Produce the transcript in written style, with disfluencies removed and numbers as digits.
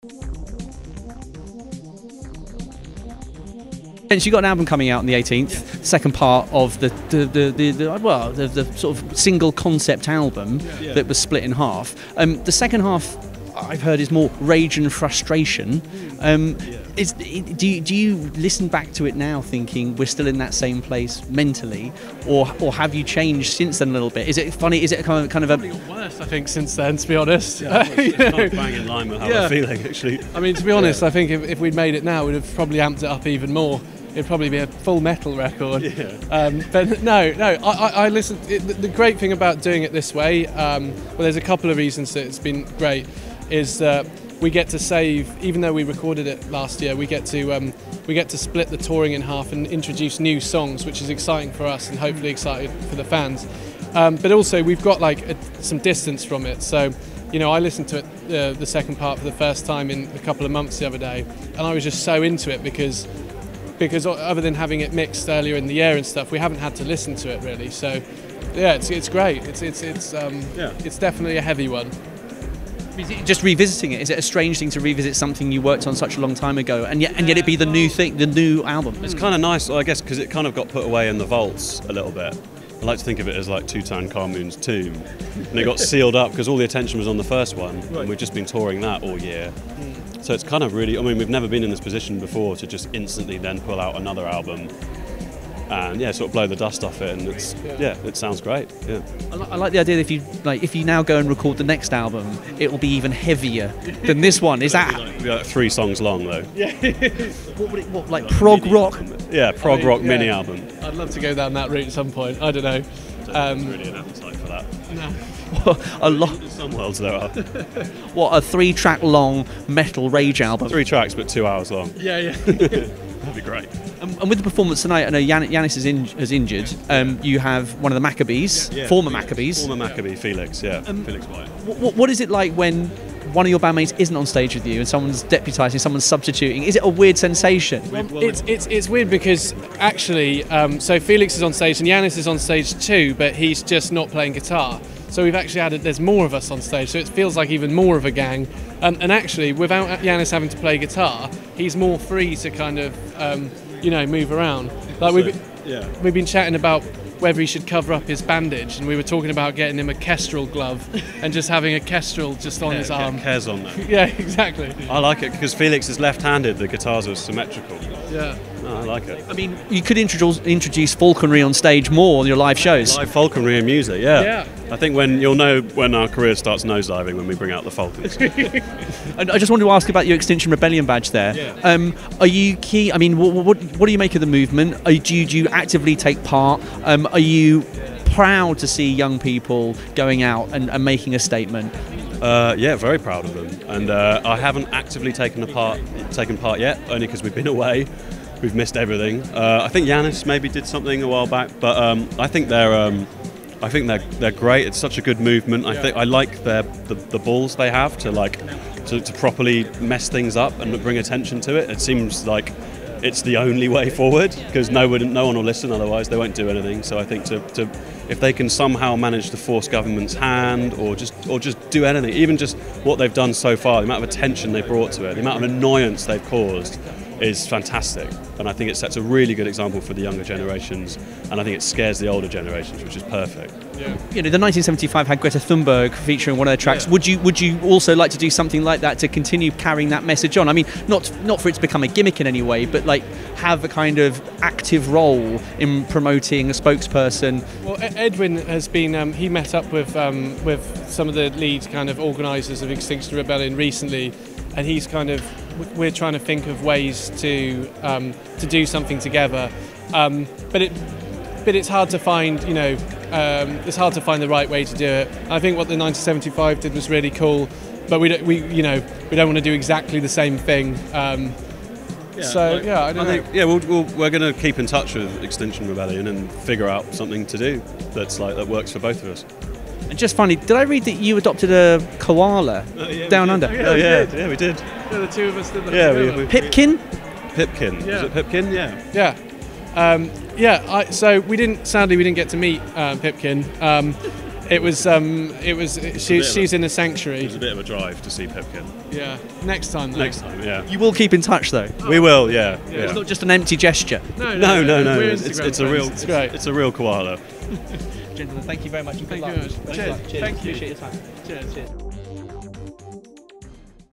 You got an album coming out on the 18th, second part of the sort of single concept album that was split in half. The second half, I've heard, is more rage and frustration. Do you listen back to it now thinking we're still in that same place mentally, or have you changed since then a little bit? Is it funny? Is it kind of a got worse, I think, since then, to be honest? It's kind of bang in line with how I'm feeling, actually. I mean, to be honest, I think if we'd made it now, we'd have probably amped it up even more. It'd probably be a full metal record. But no, I listen. The great thing about doing it this way, well, there's a couple of reasons that it's been great, is that we get to save, even though we recorded it last year, we get to split the touring in half and introduce new songs, which is exciting for us and hopefully exciting for the fans. But also we've got some distance from it. So, you know, I listened to it, the second part, for the first time in a couple of months the other day, and I was just so into it because other than having it mixed earlier in the year and stuff, we haven't had to listen to it really. So, yeah, it's great. It's definitely a heavy one. Just revisiting it, is it a strange thing to revisit something you worked on such a long time ago, and yet it be the new thing, the new album? It's kind of nice, I guess, because it kind of got put away in the vaults a little bit. I like to think of it as like Tutankhamun's tomb, and it got sealed up because all the attention was on the first one, and we've just been touring that all year. So it's kind of really, I mean, we've never been in this position before to just instantly then pull out another album and sort of blow the dust off it, and it sounds great. Yeah, I like the idea that if you now go and record the next album, it will be even heavier than this one. Is that it'll be like 3 songs long though? Yeah. what like prog rock? Yeah, prog rock mini album. I'd love to go down that route at some point. I don't know. There's really an appetite for that. No. A lot. In some worlds there are. What, a 3-track long metal rage album? 3 tracks, but 2 hours long. Yeah. That'd be great. And with the performance tonight, I know Yanis is injured. You have one of the Maccabees, former Maccabees. Former Maccabee, Felix, Felix White. What is it like when one of your bandmates isn't on stage with you and someone's deputising, someone's substituting? Is it a weird sensation? It's weird because actually, so Felix is on stage and Yanis is on stage too, but he's just not playing guitar. So we've actually added, there's more of us on stage, so it feels like even more of a gang. And actually, without Yanis having to play guitar, he's more free to kind of, move around. Like we've been chatting about whether he should cover up his bandage, and we were talking about getting him a kestrel glove and just having a kestrel just on his arm. Kes on that. Yeah, exactly. I like it because Felix is left-handed. The guitars are symmetrical. Yeah. I like it. I mean, you could introduce falconry on stage more on your live shows. Live falconry and music, yeah. I think you'll know when our career starts nosediving when we bring out the falcons. And I just wanted to ask about your Extinction Rebellion badge there. Yeah. Are you key? I mean, what do you make of the movement? Do you actively take part? Are you proud to see young people going out and making a statement? Yeah, very proud of them. And I haven't actively taken part yet, only because we've been away. We've missed everything. I think Yanis maybe did something a while back, but I think they're great. It's such a good movement. I like the balls they have to properly mess things up and bring attention to it. It seems like it's the only way forward because no one will listen. Otherwise, they won't do anything. So I think if they can somehow manage to force government's hand or just do anything, even just what they've done so far, the amount of attention they brought to it, the amount of annoyance they've caused, is fantastic, and I think it sets a really good example for the younger generations, and I think it scares the older generations, which is perfect. Yeah. You know, the 1975 had Greta Thunberg featuring one of their tracks. Yeah. Would you also like to do something like that to continue carrying that message on? I mean, not for it to become a gimmick in any way, but like have a kind of active role in promoting a spokesperson. Well, Edwin has been he met up with some of the lead kind of organisers of Extinction Rebellion recently, and he's kind of, we're trying to think of ways to do something together, but it's hard to find, it's hard to find the right way to do it. I think what the 1975 did was really cool, but we don't want to do exactly the same thing. I don't know. We're going to keep in touch with Extinction Rebellion and figure out something to do that works for both of us. And just funny, did I read that you adopted a koala down under? Yeah, we did. Yeah, the two of us did that. Yeah, Pipkin? Pipkin. Yeah. Was it Pipkin? Yeah. So we didn't get to meet Pipkin. It was. She's in a sanctuary. It was a bit of a drive to see Pipkin. Yeah. Next time. Though. Next time, yeah. You will keep in touch though. We will, yeah. It's not just an empty gesture. No. We're It's Instagram a real. friends. It's great. It's a real koala. Gentlemen, thank you very much. Thank you very much. Cheers. Cheers. Thank you. Appreciate your time. Cheers.